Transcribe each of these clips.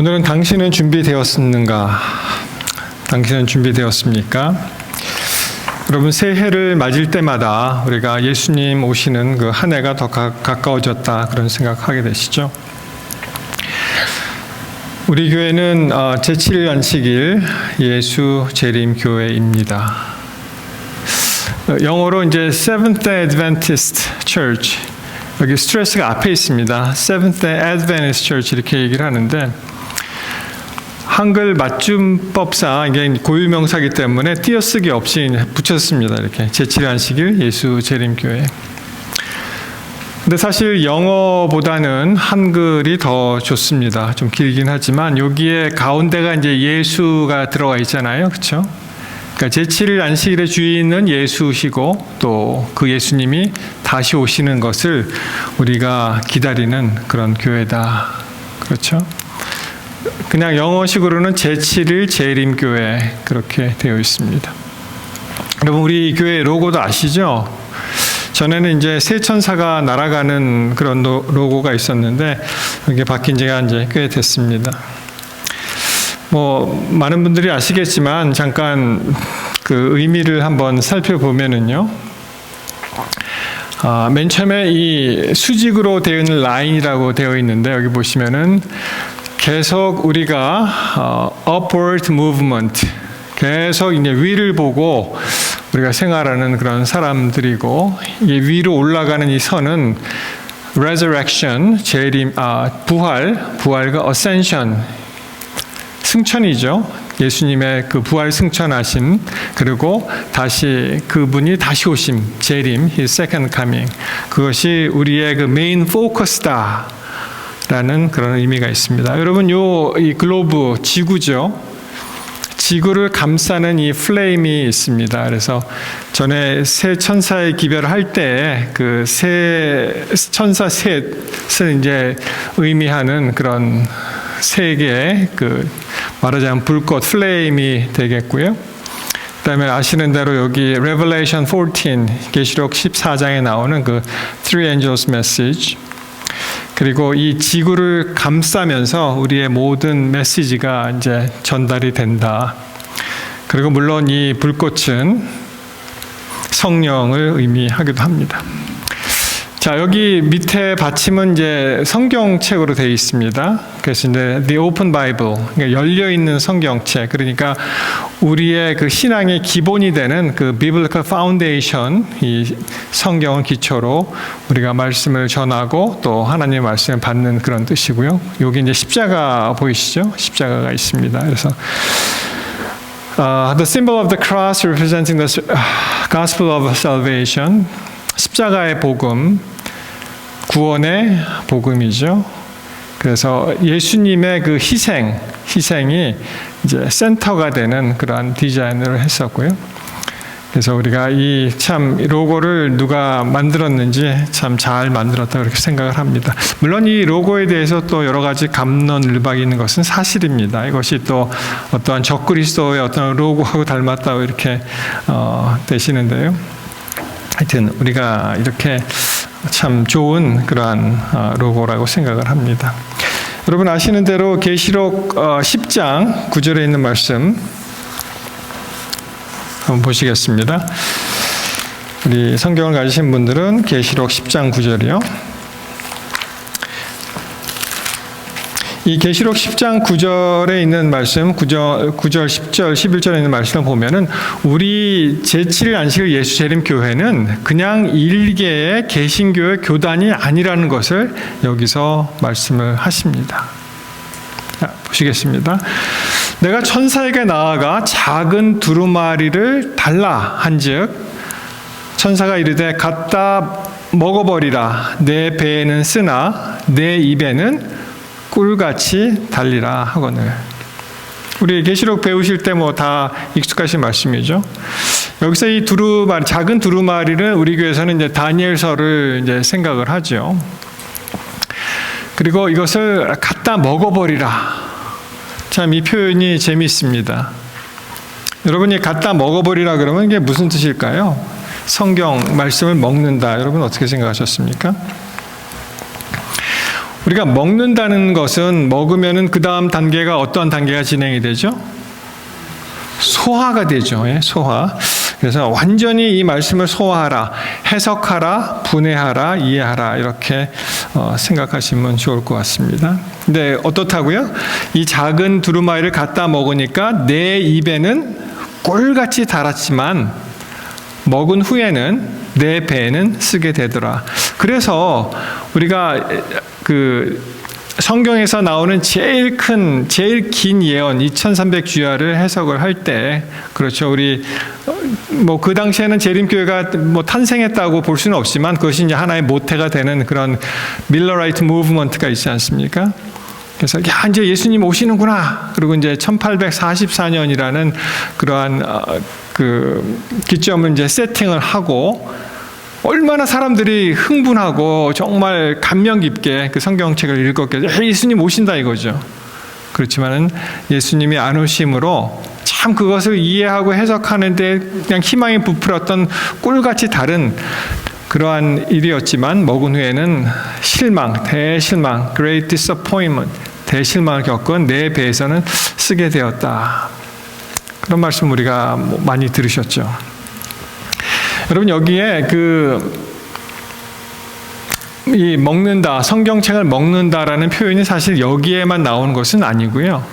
오늘은 당신은 준비되었는가? 당신은 준비되었습니까? 여러분, 새해를 맞을 때마다 우리가 예수님 오시는 그 한 해가 더 가까워졌다, 그런 생각하게 되시죠? 우리 교회는 제7일 안식일 예수 재림 교회입니다. 영어로 이제 Seventh-day Adventist Church, 여기 스트레스가 앞에 있습니다. Seventh-day Adventist Church 이렇게 얘기를 하는데, 한글 맞춤법상 이게 고유명사이기 때문에 띄어쓰기 없이 붙였습니다. 이렇게 제7일 안식일 예수 재림 교회. 근데 사실 영어보다는 한글이 더 좋습니다. 좀 길긴 하지만 여기에 가운데가 이제 예수가 들어가 있잖아요, 그렇죠? 그러니까 제7일 안식일의 주인은 예수시고 또 그 예수님이 다시 오시는 것을 우리가 기다리는 그런 교회다, 그렇죠? 그냥 영어식으로는 제7일 재림교회 그렇게 되어 있습니다. 여러분, 우리 교회 로고도 아시죠? 전에는 이제 새 천사가 날아가는 그런 로고가 있었는데 이게 바뀐 지가 이제 꽤 됐습니다. 많은 분들이 아시겠지만 잠깐 그 의미를 한번 살펴보면은요. 맨 처음에 이 수직으로 되어 있는 라인이라고 되어 있는데, 여기 보시면은 계속 우리가 upward movement, 계속 이제 위를 보고 우리가 생활하는 그런 사람들이고, 이 위로 올라가는 이 선은 resurrection, 재림, 부활과 ascension, 승천이죠. 예수님의 그 부활 승천하심, 그리고 다시 그분이 다시 오심, 재림, His second coming. 그것이 우리의 그 메인 포커스다 라는 그런 의미가 있습니다. 여러분, 이 글로브, 지구죠. 지구를 감싸는 이 플레임이 있습니다. 그래서 전에 새 천사의 기별을 할 때 그 새 천사 셋을 이제 의미하는 그런 세 개의 그 말하자면 불꽃 플레임이 되겠고요. 그다음에 아시는 대로 여기 Revelation 14, 계시록 14장에 나오는 그 Three Angels Message. 그리고 이 지구를 감싸면서 우리의 모든 메시지가 이제 전달이 된다. 그리고 물론 이 불꽃은 성령을 의미하기도 합니다. 자, 여기 밑에 받침은 이제 성경책으로 되어 있습니다. 그래서 이제 The Open Bible, 그러니까 열려 있는 성경책. 그러니까 우리의 그 신앙의 기본이 되는 그 Biblical Foundation, 이 성경을 기초로 우리가 말씀을 전하고 또 하나님의 말씀을 받는 그런 뜻이고요. 여기 이제 십자가 보이시죠? 십자가가 있습니다. 그래서 the symbol of the cross representing the gospel of salvation. 십자가의 복음, 구원의 복음이죠. 그래서 예수님의 그 희생이 이제 센터가 되는 그러한 디자인을 했었고요. 그래서 우리가 이 참 로고를 누가 만들었는지 참 잘 만들었다, 그렇게 생각을 합니다. 물론 이 로고에 대해서 또 여러 가지 갑론을박이 있는 것은 사실입니다. 이것이 또 어떠한 적그리스도의 어떤 로고하고 닮았다고 이렇게 되시는데요. 하여튼 우리가 이렇게 참 좋은 그러한 로고라고 생각을 합니다. 여러분 아시는 대로 계시록 10장 9절에 있는 말씀 한번 보시겠습니다. 우리 성경을 가지신 분들은 계시록 10장 9절이요. 이 계시록 10장 9절에 있는 말씀, 9절, 10절, 11절에 있는 말씀을 보면은 우리 제7일 안식일 예수 재림 교회는 그냥 일개의 개신교의 교단이 아니라는 것을 여기서 말씀을 하십니다. 자, 보시겠습니다. 내가 천사에게 나아가 작은 두루마리를 달라 한즉 천사가 이르되 갖다 먹어버리라. 내 배에는 쓰나 내 입에는 꿀같이 달리라 하거늘. 우리 계시록 배우실 때 다 익숙하신 말씀이죠. 여기서 이 작은 두루마리는 우리 교회에서는 이제 다니엘서를 이제 생각을 하죠. 그리고 이것을 갖다 먹어버리라. 참 이 표현이 재미있습니다. 여러분이 갖다 먹어버리라 그러면 이게 무슨 뜻일까요? 성경 말씀을 먹는다. 여러분 어떻게 생각하셨습니까? 우리가 먹는다는 것은 먹으면은 그 다음 단계가 어떤 단계가 진행이 되죠? 소화가 되죠. 예, 소화. 그래서 완전히 이 말씀을 소화하라, 해석하라, 분해하라, 이해하라 이렇게 생각하시면 좋을 것 같습니다. 근데 어떻다고요? 이 작은 두루마리를 갖다 먹으니까 내 입에는 꿀같이 달았지만 먹은 후에는 내 배에는 쓰게 되더라. 그래서 우리가 성경에서 나오는 제일 긴 예언 2300주야를 해석을 할 때, 그렇죠. 우리 그 당시에는 재림교회가 탄생했다고 볼 수는 없지만 그것이 이제 하나의 모태가 되는 그런 밀러라이트 무브먼트가 있지 않습니까? 그래서 이제 예수님 오시는구나. 그리고 이제 1844년이라는 그러한 기점을 이제 세팅을 하고 얼마나 사람들이 흥분하고 정말 감명 깊게 그 성경책을 읽었겠죠. 예수님 오신다 이거죠. 그렇지만은 예수님이 안 오심으로 참 그것을 이해하고 해석하는데 그냥 희망이 부풀었던 꿀같이 다른 그러한 일이었지만 먹은 후에는 실망, 대실망, great disappointment, 대실망을 겪은 내 배에서는 쓰게 되었다. 그런 말씀 우리가 많이 들으셨죠. 여러분 여기에 이 먹는다, 성경책을 먹는다라는 표현이 사실 여기에만 나오는 것은 아니고요.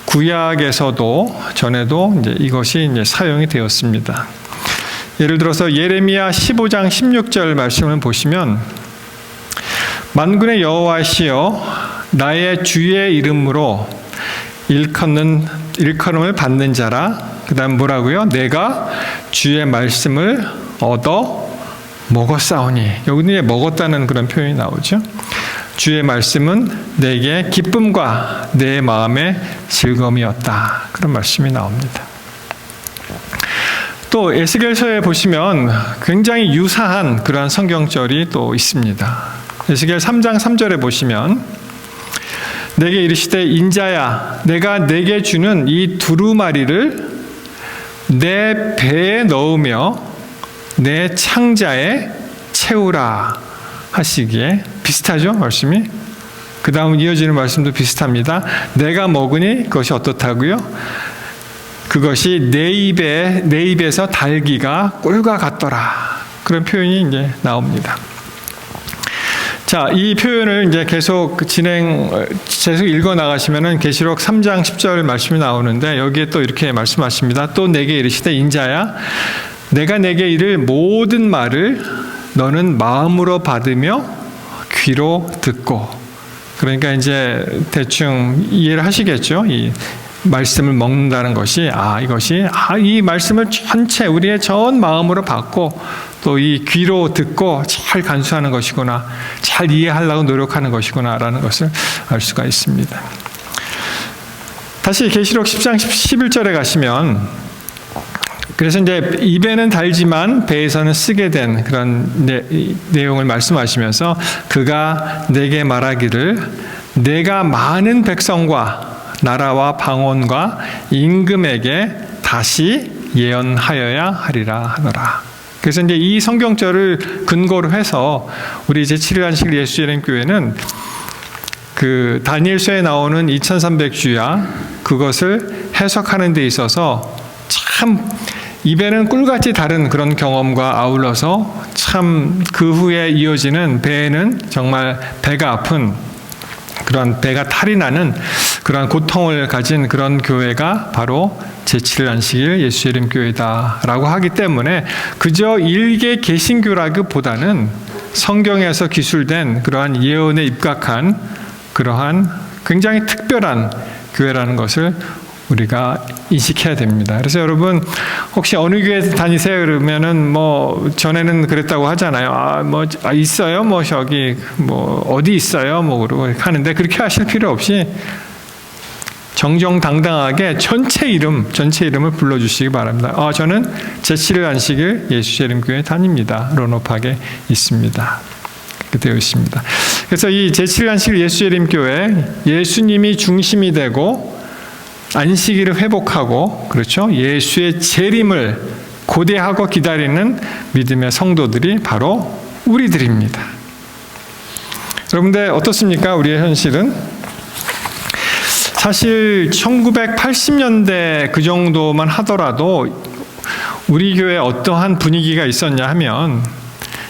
구약에서도 전에도 이제 이것이 이제 사용이 되었습니다. 예를 들어서 예레미야 15장 16절 말씀을 보시면 만군의 여호와시여 나의 주의 이름으로 일컬음을 받는 자라. 그 다음 뭐라고요? 내가 주의 말씀을 얻어 먹었사오니. 여기는 먹었다는 그런 표현이 나오죠. 주의 말씀은 내게 기쁨과 내 마음의 즐거움이었다. 그런 말씀이 나옵니다. 또 에스겔서에 보시면 굉장히 유사한 그러한 성경절이 또 있습니다. 에스겔 3장 3절에 보시면 내게 이르시되 인자야 내가 내게 주는 이 두루마리를 내 배에 넣으며 내 창자에 채우라 하시기에 비슷하죠? 말씀이. 그 다음 이어지는 말씀도 비슷합니다. 내가 먹으니 그것이 어떻다고요? 그것이 내 입에서 달기가 꿀과 같더라. 그런 표현이 이제 나옵니다. 자, 이 표현을 이제 계속 읽어 나가시면은 계시록 3장 10절 말씀이 나오는데 여기에 또 이렇게 말씀하십니다. 또 내게 이르시되 인자야 내가 내게 이를 모든 말을 너는 마음으로 받으며 귀로 듣고. 그러니까 이제 대충 이해를 하시겠죠. 이 말씀을 먹는다는 것이 이 말씀을 전체 우리의 전 마음으로 받고 또 이 귀로 듣고 잘 간수하는 것이구나, 잘 이해하려고 노력하는 것이구나라는 것을 알 수가 있습니다. 다시 계시록 10장 11절에 가시면 그래서 이제 입에는 달지만 배에서는 쓰게 된 그런 내용을 말씀하시면서 그가 내게 말하기를 내가 많은 백성과 나라와 방언과 임금에게 다시 예언하여야 하리라 하더라. 그래서 이제 이 성경절을 근거로 해서 우리 제7일 안식 예수재림교회는 그 다니엘서에 나오는 2300주야 그것을 해석하는 데 있어서 참 입에는 꿀같이 다른 그런 경험과 아울러서 참 그 후에 이어지는 배에는 정말 배가 아픈 그런 배가 탈이 나는 그런 고통을 가진 그런 교회가 바로 제7일 안식일 예수재림교회다라고 하기 때문에 그저 일개 개신교라기보다는 성경에서 기술된 그러한 예언에 입각한 그러한 굉장히 특별한 교회라는 것을 우리가 인식해야 됩니다. 그래서 여러분 혹시 어느 교회 다니세요? 그러면은 전에는 그랬다고 하잖아요. 있어요? 저기 어디 있어요? 그러고 하는데 그렇게 하실 필요 없이 정정당당하게 전체 이름을 불러주시기 바랍니다. 저는 제7일 안식일 예수재림교회 다닙니다. 론업학에 있습니다. 그렇게 되어 있습니다. 그래서 이 제7일 안식일 예수재림교회 예수님이 중심이 되고 안식일을 회복하고 그렇죠. 예수의 재림을 고대하고 기다리는 믿음의 성도들이 바로 우리들입니다. 여러분들 어떻습니까? 우리의 현실은 사실 1980년대 그 정도만 하더라도 우리 교회에 어떠한 분위기가 있었냐 하면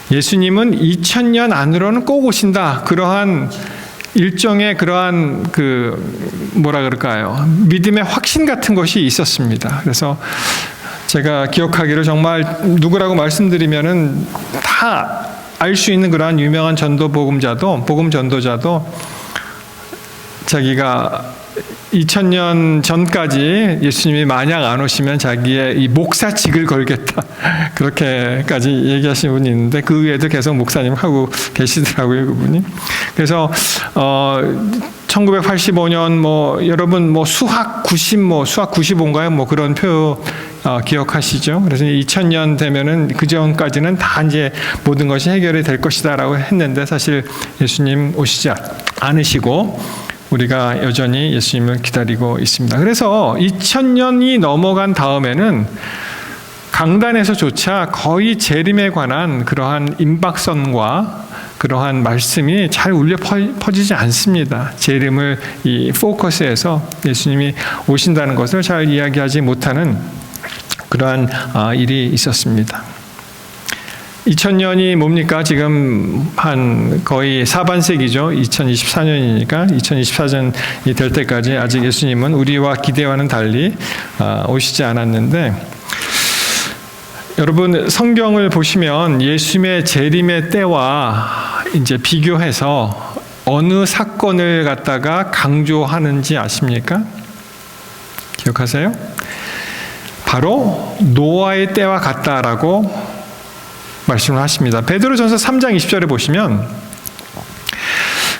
예수님은 2000년 안으로는 꼭 오신다. 그러한 일종의 그러한 뭐라 그럴까요? 믿음의 확신 같은 것이 있었습니다. 그래서 제가 기억하기로 정말 누구라고 말씀드리면은 다 알 수 있는 그러한 유명한 복음 전도자도 자기가 2000년 전까지 예수님이 만약 안 오시면 자기의 이 목사직을 걸겠다. 그렇게까지 얘기하시는 분이 있는데 그 외에도 계속 목사님 하고 계시더라고요, 그분이. 그래서 1985년 여러분 수학 95인가요? 그런 표 기억하시죠? 그래서 2000년 되면은 그 전까지는 다 이제 모든 것이 해결이 될 것이다라고 했는데 사실 예수님 오시지 않으시고 우리가 여전히 예수님을 기다리고 있습니다. 그래서 2000년이 넘어간 다음에는 강단에서조차 거의 재림에 관한 그러한 임박선과 그러한 말씀이 잘 울려 퍼지지 않습니다. 재림을 이 포커스에서 예수님이 오신다는 것을 잘 이야기하지 못하는 그러한 일이 있었습니다. 2000년이 뭡니까? 지금 한 거의 사반세기죠. 2024년이니까 2024년이 될 때까지 아직 예수님은 우리와 기대와는 달리 오시지 않았는데 여러분 성경을 보시면 예수님의 재림의 때와 이제 비교해서 어느 사건을 갖다가 강조하는지 아십니까? 기억하세요? 바로 노아의 때와 같다라고 말씀을 하십니다. 베드로전서 3장 20절에 보시면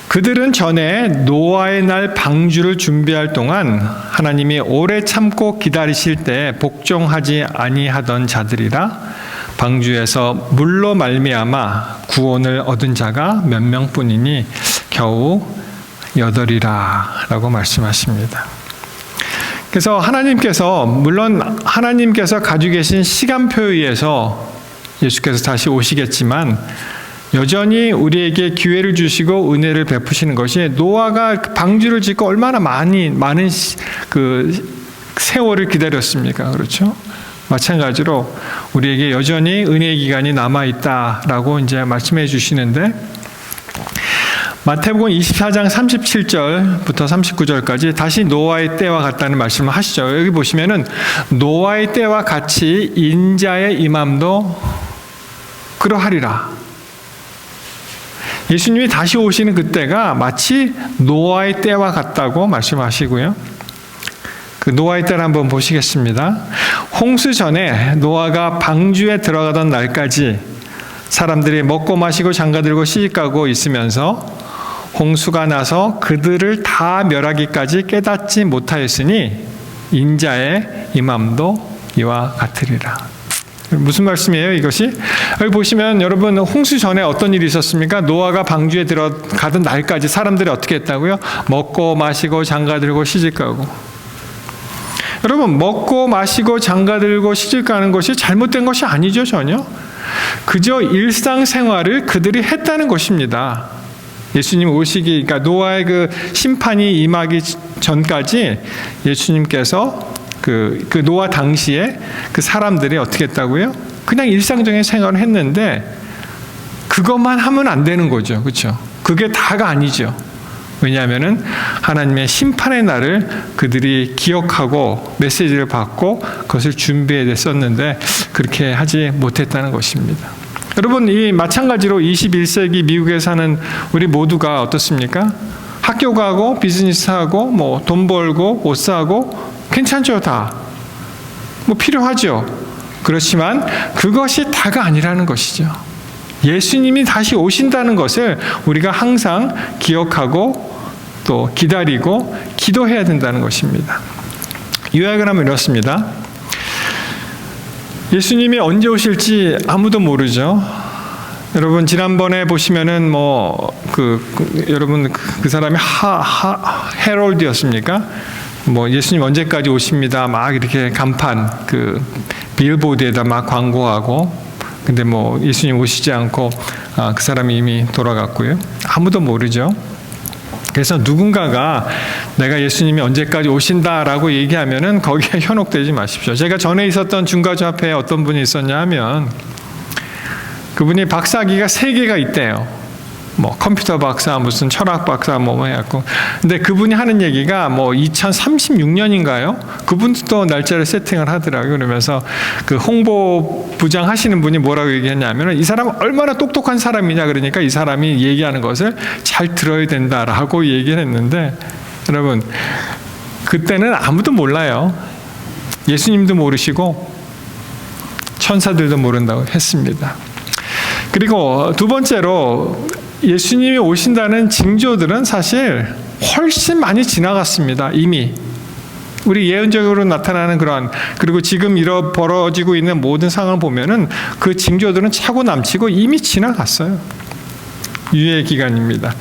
그들은 전에 노아의 날 방주를 준비할 동안 하나님이 오래 참고 기다리실 때 복종하지 아니하던 자들이라 방주에서 물로 말미암아 구원을 얻은 자가 몇 명뿐이니 겨우 8이라 라고 말씀하십니다. 그래서 하나님께서 가지고 계신 시간표에 의해서 예수께서 다시 오시겠지만 여전히 우리에게 기회를 주시고 은혜를 베푸시는 것이 노아가 방주를 짓고 얼마나 많은 세월을 기다렸습니까? 그렇죠? 마찬가지로 우리에게 여전히 은혜의 기간이 남아있다라고 이제 말씀해 주시는데 마태복음 24장 37절부터 39절까지 다시 노아의 때와 같다는 말씀을 하시죠. 여기 보시면은 노아의 때와 같이 인자의 임함도 그러하리라. 예수님이 다시 오시는 그때가 마치 노아의 때와 같다고 말씀하시고요. 그 노아의 때를 한번 보시겠습니다. 홍수 전에 노아가 방주에 들어가던 날까지 사람들이 먹고 마시고 장가들고 시집가고 있으면서 홍수가 나서 그들을 다 멸하기까지 깨닫지 못하였으니 인자의 임함도 이와 같으리라. 무슨 말씀이에요, 이것이? 여기 보시면 여러분 홍수 전에 어떤 일이 있었습니까? 노아가 방주에 들어가던 날까지 사람들이 어떻게 했다고요? 먹고 마시고 장가들고 시집가고. 여러분 먹고 마시고 장가들고 시집가는 것이 잘못된 것이 아니죠, 전혀. 그저 일상생활을 그들이 했다는 것입니다. 예수님 오시기, 그러니까 노아의 그 심판이 임하기 전까지 예수님께서 그 노아 당시에 그 사람들이 어떻게 했다고요? 그냥 일상적인 생활을 했는데 그것만 하면 안 되는 거죠. 그렇죠? 그게 다가 아니죠. 왜냐하면은 하나님의 심판의 날을 그들이 기억하고 메시지를 받고 그것을 준비했었는데 그렇게 하지 못했다는 것입니다. 여러분 이 마찬가지로 21세기 미국에 사는 우리 모두가 어떻습니까? 학교 가고 비즈니스하고 뭐 돈 벌고 옷 사고 괜찮죠, 다. 뭐 필요하죠. 그렇지만 그것이 다가 아니라는 것이죠. 예수님이 다시 오신다는 것을 우리가 항상 기억하고 또 기다리고 기도해야 된다는 것입니다. 요약을 하면 이렇습니다. 예수님이 언제 오실지 아무도 모르죠. 여러분 지난번에 보시면은 여러분 그 사람이 헤롤드였습니까? 예수님 언제까지 오십니다. 막 이렇게 간판 빌보드에다 막 광고하고 근데 뭐 예수님 오시지 않고 그 사람이 이미 돌아갔고요. 아무도 모르죠. 그래서 누군가가 내가 예수님이 언제까지 오신다라고 얘기하면은 거기에 현혹되지 마십시오. 제가 전에 있었던 중가조 앞에 어떤 분이 있었냐 하면 그분이 박사학위가 3개가 있대요. 뭐 컴퓨터 박사, 무슨 철학 박사 뭐 해갖고. 근데 그분이 하는 얘기가 뭐 2036년인가요? 그분도 또 날짜를 세팅을 하더라고요. 그러면서 그 홍보 부장 하시는 분이 뭐라고 얘기했냐면은 이 사람은 얼마나 똑똑한 사람이냐, 그러니까 이 사람이 얘기하는 것을 잘 들어야 된다라고 얘기를 했는데, 여러분 그때는 아무도 몰라요. 예수님도 모르시고 천사들도 모른다고 했습니다. 그리고 두 번째로 예수님이 오신다는 징조들은 사실 훨씬 많이 지나갔습니다. 이미 우리 예언적으로 나타나는 그런, 그리고 지금 벌어지고 있는 모든 상황을 보면은 그 징조들은 차고 남치고 이미 지나갔어요. 유예 기간입니다.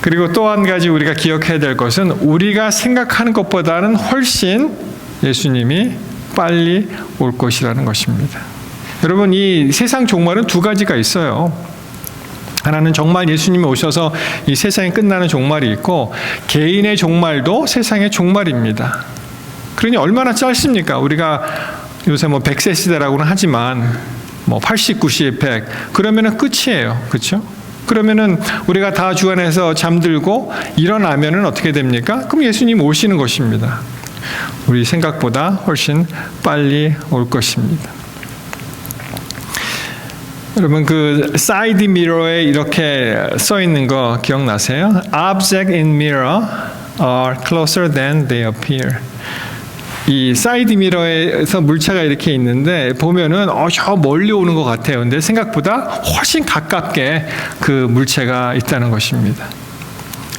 그리고 또 한 가지 우리가 기억해야 될 것은 우리가 생각하는 것보다는 훨씬 예수님이 빨리 올 것이라는 것입니다. 여러분, 이 세상 종말은 2가지가 있어요. 하나는 정말 예수님이 오셔서 이 세상이 끝나는 종말이 있고, 개인의 종말도 세상의 종말입니다. 그러니 얼마나 짧습니까? 우리가 요새 뭐 100세 시대라고는 하지만 뭐 80, 90, 100 그러면은 끝이에요. 그렇죠? 그러면은 우리가 다 주안에서 잠들고 일어나면은 어떻게 됩니까? 그럼 예수님 오시는 것입니다. 우리 생각보다 훨씬 빨리 올 것입니다. 여러분, 그 사이드 미러에 이렇게 써 있는 거 기억나세요? Objects in mirror are closer than they appear. 이 사이드 미러에서 물체가 이렇게 있는데 보면은 저 멀리 오는 것 같아요. 근데 생각보다 훨씬 가깝게 그 물체가 있다는 것입니다.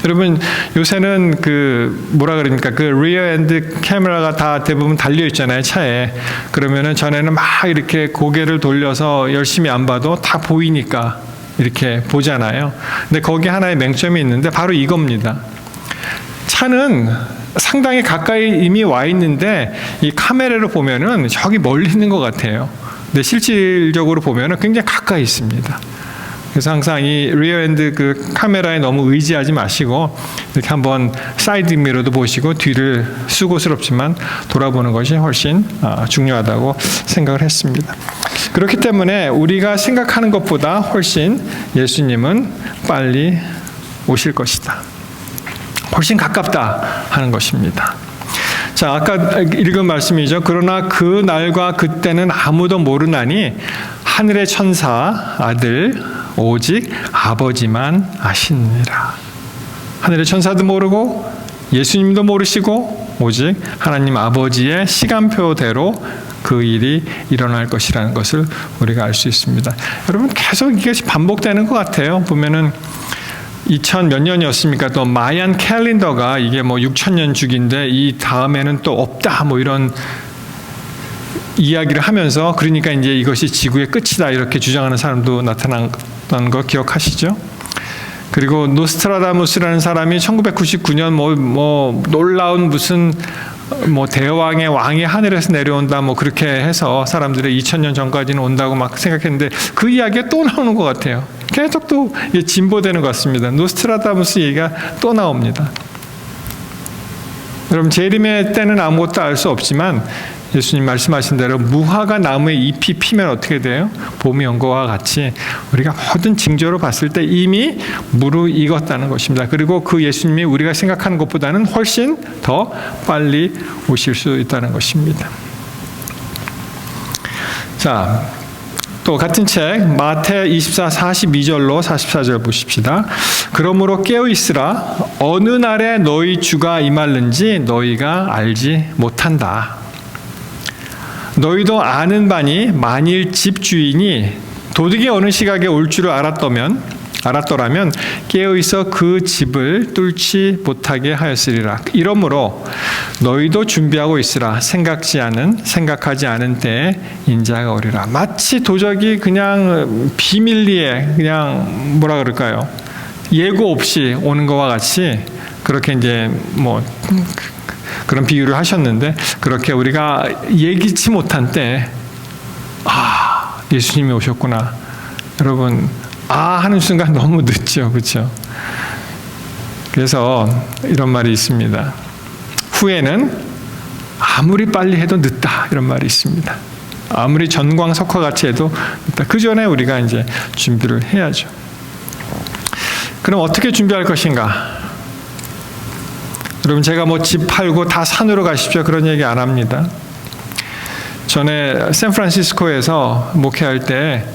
여러분, 요새는 그 뭐라 그럽니까? 그 리어 엔드 카메라가 다 대부분 달려 있잖아요, 차에. 그러면은 전에는 막 이렇게 고개를 돌려서 열심히 안 봐도 다 보이니까 이렇게 보잖아요. 근데 거기 하나의 맹점이 있는데 바로 이겁니다. 차는 상당히 가까이 이미 와 있는데 이 카메라를 보면은 저기 멀리 있는 것 같아요. 근데 실질적으로 보면은 굉장히 가까이 있습니다. 그래서 항상 이 리어엔드 그 카메라에 너무 의지하지 마시고 이렇게 한번 사이드 미러도 보시고 뒤를 수고스럽지만 돌아보는 것이 훨씬 중요하다고 생각을 했습니다. 그렇기 때문에 우리가 생각하는 것보다 훨씬 예수님은 빨리 오실 것이다. 훨씬 가깝다 하는 것입니다. 자, 아까 읽은 말씀이죠. 그러나 그 날과 그때는 아무도 모르나니 하늘의 천사 아들 오직 아버지만 아시니라. 하늘의 천사도 모르고 예수님도 모르시고 오직 하나님 아버지의 시간표대로 그 일이 일어날 것이라는 것을 우리가 알 수 있습니다. 여러분, 계속 이것이 반복되는 것 같아요. 보면은 2000 몇 년이었습니까? 또 마얀 캘린더가 이게 뭐 6000년 주기인데 이 다음에는 또 없다 뭐 이런 이야기를 하면서, 그러니까 이제 이것이 지구의 끝이다 이렇게 주장하는 사람도 나타났던 거 기억하시죠? 그리고 노스트라다무스라는 사람이 1999년 뭐 놀라운 무슨 뭐 대왕의 왕이 하늘에서 내려온다 뭐 그렇게 해서 사람들이 2000년 전까지는 온다고 막 생각했는데 그 이야기가 또 나오는 것 같아요. 계속 또 진보되는 것 같습니다. 노스트라다무스 얘기가 또 나옵니다. 여러분, 재림의 때는 아무것도 알 수 없지만 예수님 말씀하신 대로 무화과 나무에 잎이 피면 어떻게 돼요? 봄이 온 것과 같이 우리가 모든 징조로 봤을 때 이미 무르익었다는 것입니다. 그리고 그 예수님이 우리가 생각하는 것보다는 훨씬 더 빨리 오실 수 있다는 것입니다. 자, 또 같은 책 마태 24, 42절로 44절 보십시다. 그러므로 깨어있으라. 어느 날에 너희 주가 임할는지 너희가 알지 못한다. 너희도 아는 바니 만일 집주인이 도둑이 어느 시각에 올 줄을 알았더라면 깨어있어 그 집을 뚫지 못하게 하였으리라. 이러므로 너희도 준비하고 있으라. 생각하지 않은 때에 인자가 오리라. 마치 도적이 그냥 비밀리에 그냥 뭐라 그럴까요? 예고 없이 오는 것과 같이 그렇게 이제 뭐 그런 비유를 하셨는데, 그렇게 우리가 예기치 못한 때 예수님이 오셨구나. 여러분, 하는 순간 너무 늦죠. 그렇죠? 그래서 이런 말이 있습니다. 후회는 아무리 빨리 해도 늦다. 이런 말이 있습니다. 아무리 전광석화같이 해도 늦다. 그 전에 우리가 이제 준비를 해야죠. 그럼 어떻게 준비할 것인가? 여러분, 제가 뭐 집 팔고 다 산으로 가십시오. 그런 얘기 안 합니다. 전에 샌프란시스코에서 목회할 때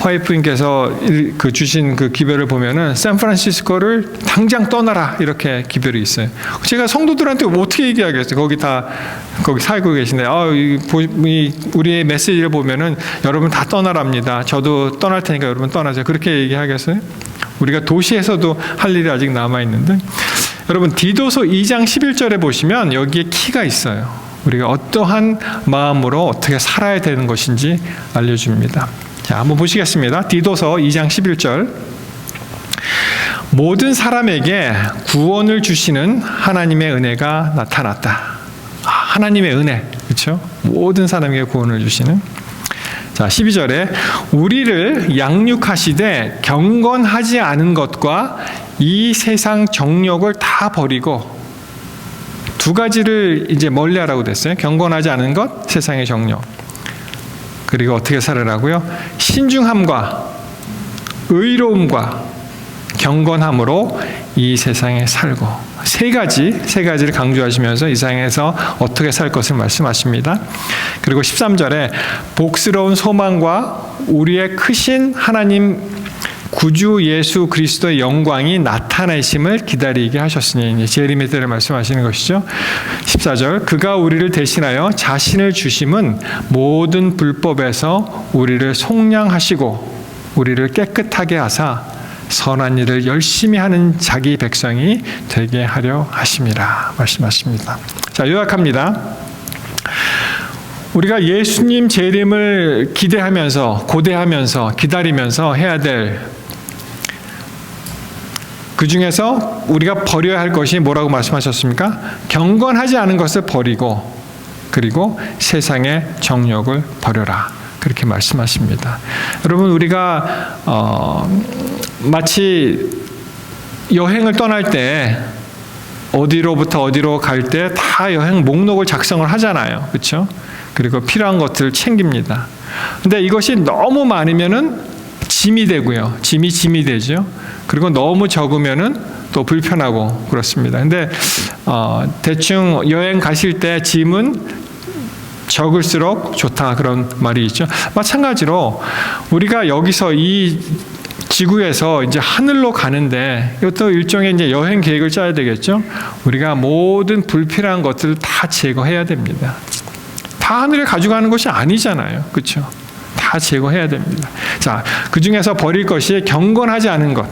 와이프님께서 그 주신 그 기별을 보면은 샌프란시스코를 당장 떠나라 이렇게 기별이 있어요. 제가 성도들한테 어떻게 얘기하겠어요? 거기 살고 계신데 우리의 메시지를 보면은 여러분 다 떠나랍니다. 저도 떠날 테니까 여러분 떠나자. 그렇게 얘기하겠어요? 우리가 도시에서도 할 일이 아직 남아 있는데, 여러분 디도서 2장 11절에 보시면 여기에 키가 있어요. 우리가 어떠한 마음으로 어떻게 살아야 되는 것인지 알려줍니다. 자, 한번 보시겠습니다. 디도서 2장 11절. 모든 사람에게 구원을 주시는 하나님의 은혜가 나타났다. 하나님의 은혜, 그렇죠? 모든 사람에게 구원을 주시는. 자, 12절에 우리를 양육하시되 경건하지 않은 것과 이 세상 정욕을 다 버리고, 두 가지를 이제 멀리하라고 됐어요. 경건하지 않은 것, 세상의 정욕. 그리고 어떻게 살으라고요? 신중함과 의로움과 경건함으로 이 세상에 살고. 세 가지를 강조하시면서 이 세상에서 어떻게 살 것을 말씀하십니다. 그리고 13절에 복스러운 소망과 우리의 크신 하나님 구주 예수 그리스도의 영광이 나타내심을 기다리게 하셨으니, 이제 재림의 때를 말씀하시는 것이죠. 14절, 그가 우리를 대신하여 자신을 주심은 모든 불법에서 우리를 속량하시고 우리를 깨끗하게 하사 선한 일을 열심히 하는 자기 백성이 되게 하려 하심이라 말씀하십니다. 자, 요약합니다. 우리가 예수님 재림을 기대하면서, 고대하면서, 기다리면서 해야 될, 그 중에서 우리가 버려야 할 것이 뭐라고 말씀하셨습니까? 경건하지 않은 것을 버리고, 그리고 세상의 정욕을 버려라. 그렇게 말씀하십니다. 여러분, 우리가 마치 여행을 떠날 때 어디로부터 어디로 갈 때 다 여행 목록을 작성을 하잖아요. 그렇죠? 그리고 필요한 것들을 챙깁니다. 근데 이것이 너무 많으면은 짐이 되고요. 짐이 되죠. 그리고 너무 적으면은 또 불편하고 그렇습니다. 근데 대충 여행 가실 때 짐은 적을수록 좋다, 그런 말이 있죠. 마찬가지로 우리가 여기서 이 지구에서 이제 하늘로 가는데, 이것도 일종의 이제 여행 계획을 짜야 되겠죠. 우리가 모든 불필요한 것들을 다 제거해야 됩니다. 다 하늘에 가져가는 것이 아니잖아요. 그렇죠? 다 제거해야 됩니다. 자, 그 중에서 버릴 것이 경건하지 않은 것,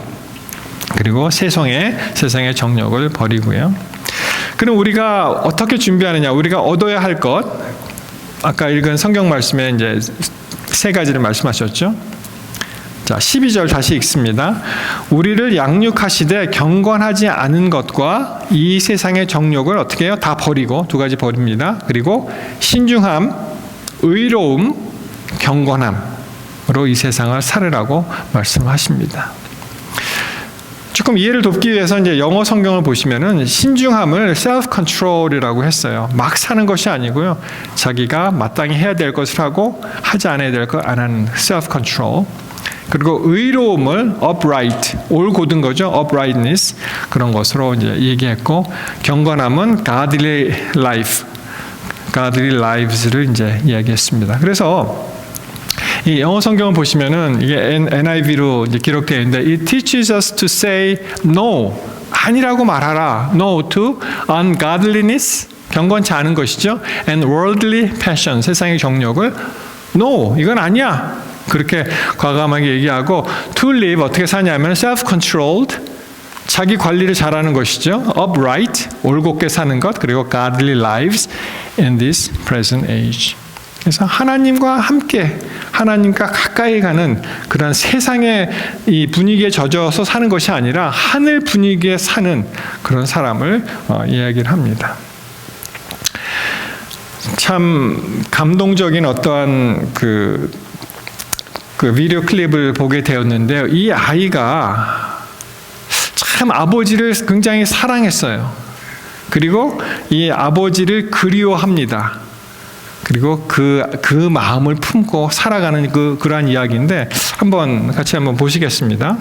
그리고 세상의 정욕을 버리고요. 그럼 우리가 어떻게 준비하느냐? 우리가 얻어야 할 것, 아까 읽은 성경 말씀에 이제 세 가지를 말씀하셨죠. 자, 12절 다시 읽습니다. 우리를 양육하시되 경건하지 않은 것과 이 세상의 정욕을 어떻게 해요? 다 버리고, 두 가지 버립니다. 그리고 신중함, 의로움, 경건함으로 이 세상을 살으라고 말씀하십니다. 조금 이해를 돕기 위해서 이제 영어 성경을 보시면은 신중함을 self-control이라고 했어요. 막 사는 것이 아니고요. 자기가 마땅히 해야 될 것을 하고 하지 않아야 될 것 안 하는 self-control. 그리고 의로움을 upright, 올곧은 거죠. uprightness, 그런 것으로 이제 얘기했고, 경건함은 godly life, godly lives를 이제 이야기했습니다. 그래서 이 영어 성경을 보시면은 이게 NIV로 이제 기록되어 있는데, it teaches us to say no, 아니라고 말하라. No to ungodliness, 경건치 않은 것이죠. And worldly passion, 세상의 정욕을 no, 이건 아니야. 그렇게 과감하게 얘기하고, to live, 어떻게 사냐면 self-controlled, 자기 관리를 잘하는 것이죠. upright, 올곧게 사는 것, 그리고 godly lives in this present age. 그래서 하나님과 함께, 하나님과 가까이 가는 그런 세상의 이 분위기에 젖어서 사는 것이 아니라 하늘 분위기에 사는 그런 사람을 이야기를 합니다. 참 감동적인 어떠한 그 그 비디오 클립을 보게 되었는데요. 이 아이가 참 아버지를 굉장히 사랑했어요. 그리고 이 아버지를 그리워합니다. 그리고 그 마음을 품고 살아가는 그러한 이야기인데 같이 한번 보시겠습니다.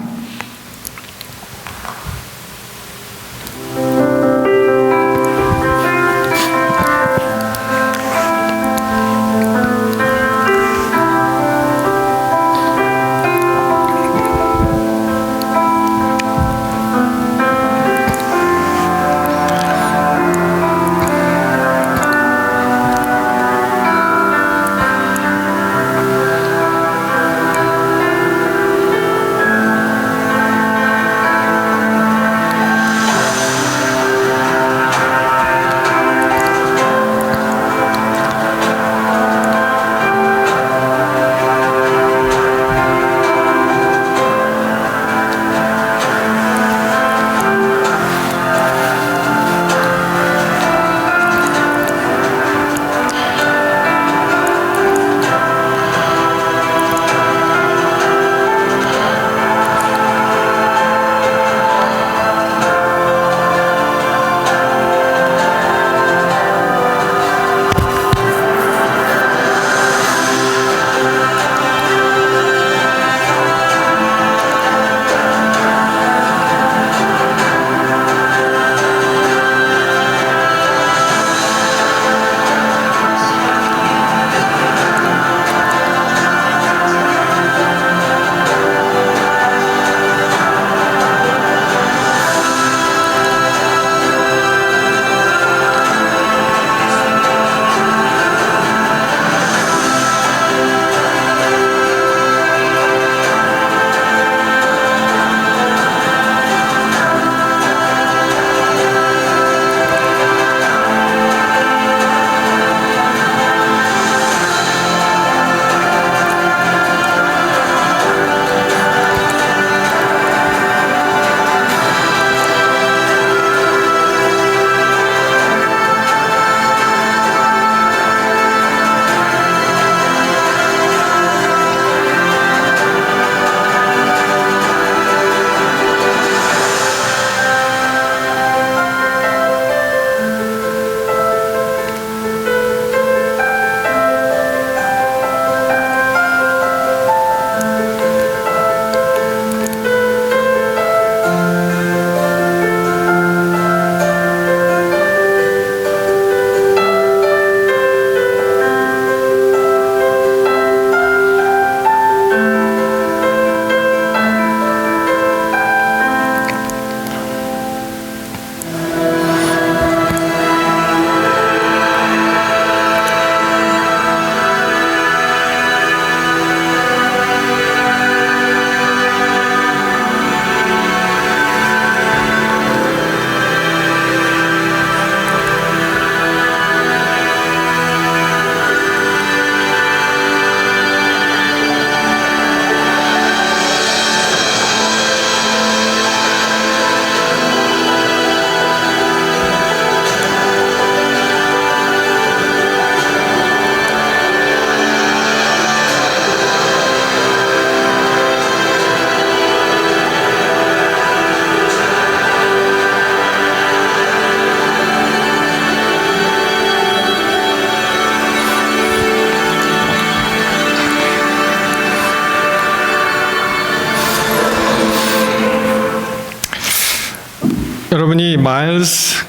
여러분이 마일스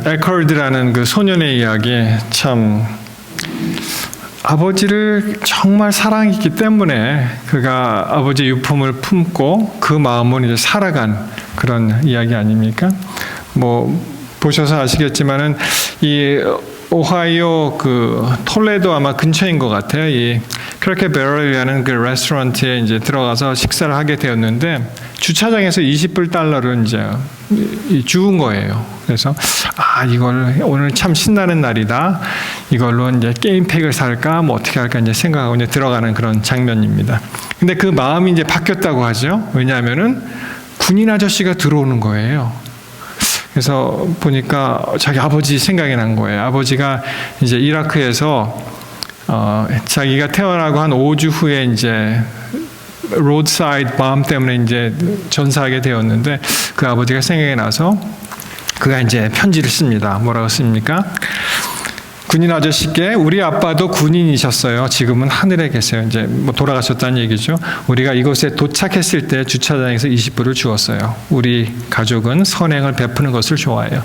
에컬드라는 그 소년의 이야기 참 아버지를 정말 사랑했기 때문에 그가 아버지의 유품을 품고 그 마음을 이제 살아간 그런 이야기 아닙니까? 뭐 보셔서 아시겠지만은 이 오하이오 톨레도 아마 근처인 것 같아요. 이 크래커 베럴이라는 그 레스토랑트에 이제 들어가서 식사를 하게 되었는데 주차장에서 $20를 이제 주운 거예요. 그래서 이걸 오늘 참 신나는 날이다. 이걸로 이제 게임팩을 살까 뭐 어떻게 할까 이제 생각하고 이제 들어가는 그런 장면입니다. 근데 그 마음이 이제 바뀌었다고 하죠. 왜냐하면은 군인 아저씨가 들어오는 거예요. 그래서 보니까 자기 아버지 생각이 난 거예요. 아버지가 이제 이라크에서 자기가 태어나고 한 5주 후에 이제 로드사이드 밤 때문에 이제 전사하게 되었는데 그 아버지가 생각이 나서 그가 이제 편지를 씁니다. 뭐라고 씁니까? 군인 아저씨께 우리 아빠도 군인이셨어요. 지금은 하늘에 계세요. 이제 뭐 돌아가셨다는 얘기죠. 우리가 이곳에 도착했을 때 주차장에서 20불을 주었어요. 우리 가족은 선행을 베푸는 것을 좋아해요.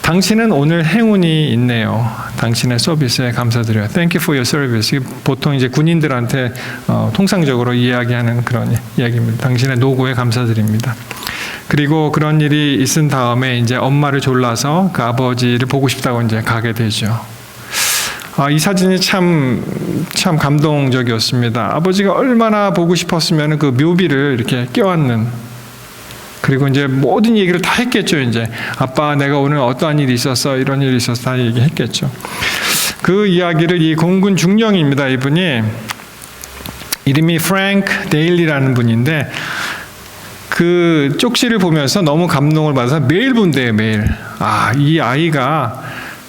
당신은 오늘 행운이 있네요. 당신의 서비스에 감사드려요. Thank you for your service. 보통 이제 군인들한테 통상적으로 이야기하는 그런 이야기입니다. 당신의 노고에 감사드립니다. 그리고 그런 일이 있은 다음에 이제 엄마를 졸라서 그 아버지를 보고 싶다고 이제 가게 되죠. 이 사진이 참 감동적이었습니다. 아버지가 얼마나 보고 싶었으면 그 묘비를 이렇게 껴안는, 그리고 이제 모든 얘기를 다 했겠죠. 이제 아빠 내가 오늘 어떠한 일이 있었어, 이런 일이 있었어, 다 얘기했겠죠. 그 이야기를 이 공군 중령입니다. 이분이 이름이 프랭크 데일리라는 분인데 그 쪽지를 보면서 너무 감동을 받아서 매일 본대요. 매일. 이 아이가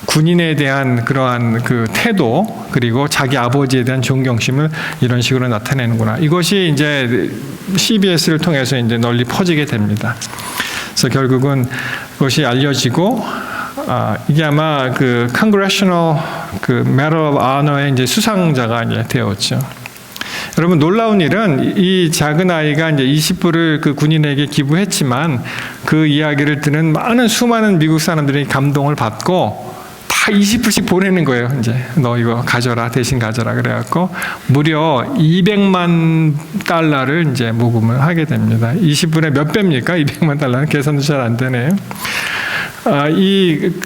군인에 대한 그러한 그 태도, 그리고 자기 아버지에 대한 존경심을 이런 식으로 나타내는구나. 이것이 이제 CBS를 통해서 이제 널리 퍼지게 됩니다. 그래서 결국은 그것이 알려지고, 이게 아마 그 Congressional 그 Medal of Honor의 이제 수상자가 이제 되었죠. 여러분, 놀라운 일은 이 작은 아이가 이제 20불을 그 군인에게 기부했지만 그 이야기를 듣는 수많은 미국 사람들이 감동을 받고 다 20불씩 보내는 거예요. 이제 너 이거 가져라, 대신 가져라 그래갖고 무려 200만 달러를 이제 모금을 하게 됩니다. 20불의 몇 배입니까? 200만 달러는 계산도 잘 안 되네요.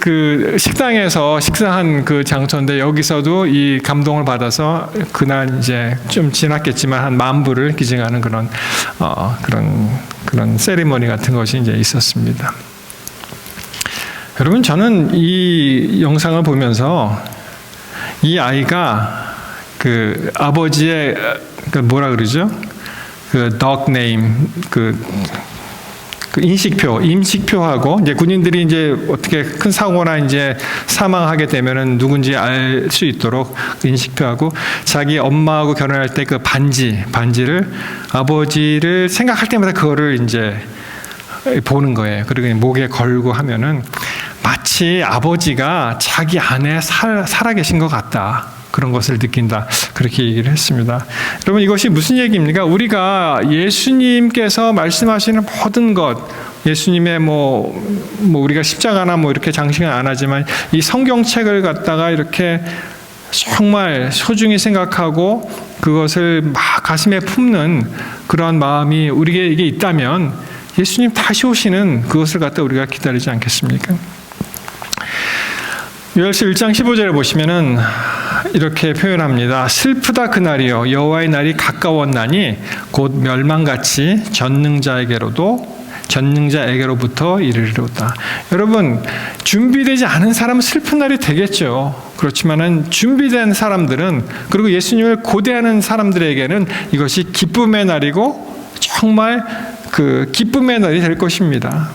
그 식당에서 식사한 그 장소인데 여기서도 이 감동을 받아서 그날 이제 좀 지났겠지만 한 10,000불을 기증하는 그런 세리머니 같은 것이 이제 있었습니다. 여러분, 저는 이 영상을 보면서 이 아이가 그 아버지의 그 뭐라 그러죠? 그 dog name, 그 임식표하고 이제 군인들이 이제 어떻게 큰 사고나 이제 사망하게 되면은 누군지 알 수 있도록 인식표하고 자기 엄마하고 결혼할 때 그 반지를 아버지를 생각할 때마다 그거를 이제 보는 거예요. 그리고 목에 걸고 하면은 마치 아버지가 자기 안에 살아계신 것 같다. 그런 것을 느낀다. 그렇게 얘기를 했습니다. 여러분, 이것이 무슨 얘기입니까? 우리가 예수님께서 말씀하시는 모든 것, 예수님의 우리가 십자가나 이렇게 장식은 안 하지만 이 성경책을 갖다가 이렇게 정말 소중히 생각하고 그것을 막 가슴에 품는 그런 마음이 우리에게 있다면 예수님 다시 오시는 그것을 갖다 우리가 기다리지 않겠습니까? 요엘서 1장 15절에 보시면은 이렇게 표현합니다. 슬프다 그날이요, 여호와의 날이 가까웠나니 곧 멸망같이 전능자에게로부터 이르리로다. 여러분, 준비되지 않은 사람은 슬픈 날이 되겠죠. 그렇지만은 준비된 사람들은, 그리고 예수님을 고대하는 사람들에게는 이것이 기쁨의 날이고 정말 그 기쁨의 날이 될 것입니다.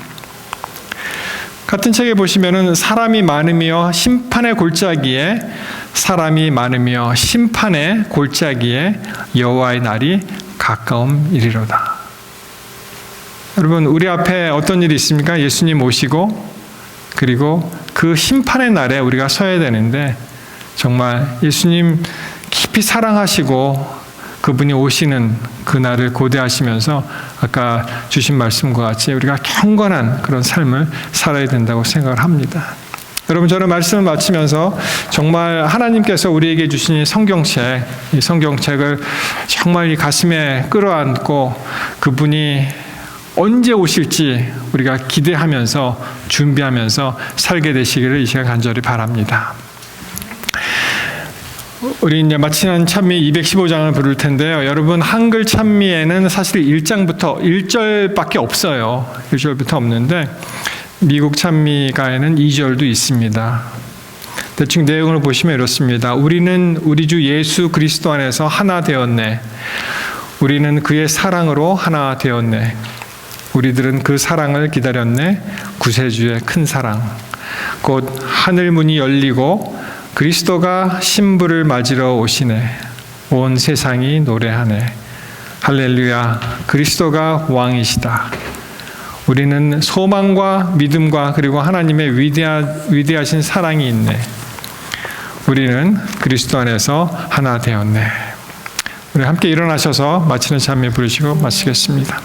같은 책에 보시면은 사람이 많으며 심판의 골짜기에 여호와의 날이 가까움이리로다. 여러분, 우리 앞에 어떤 일이 있습니까? 예수님 오시고 그리고 그 심판의 날에 우리가 서야 되는데 정말 예수님 깊이 사랑하시고 그분이 오시는 그날을 고대하시면서 아까 주신 말씀과 같이 우리가 경건한 그런 삶을 살아야 된다고 생각을 합니다. 여러분, 저는 말씀을 마치면서 정말 하나님께서 우리에게 주신 이 성경책을 정말 이 가슴에 끌어안고 그분이 언제 오실지 우리가 기대하면서 준비하면서 살게 되시기를 이 시간 간절히 바랍니다. 우리 이제 마치는 찬미 215장을 부를 텐데요. 여러분, 한글 찬미에는 사실 1절밖에 없어요. 1절부터 없는데 미국 찬미가에는 2절도 있습니다. 대충 내용을 보시면 이렇습니다. 우리는 우리 주 예수 그리스도 안에서 하나 되었네. 우리는 그의 사랑으로 하나 되었네. 우리들은 그 사랑을 기다렸네. 구세주의 큰 사랑. 곧 하늘 문이 열리고 그리스도가 신부를 맞으러 오시네. 온 세상이 노래하네. 할렐루야. 그리스도가 왕이시다. 우리는 소망과 믿음과 그리고 하나님의 위대하신 사랑이 있네. 우리는 그리스도 안에서 하나 되었네. 우리 함께 일어나셔서 마치는 찬미 부르시고 마치겠습니다.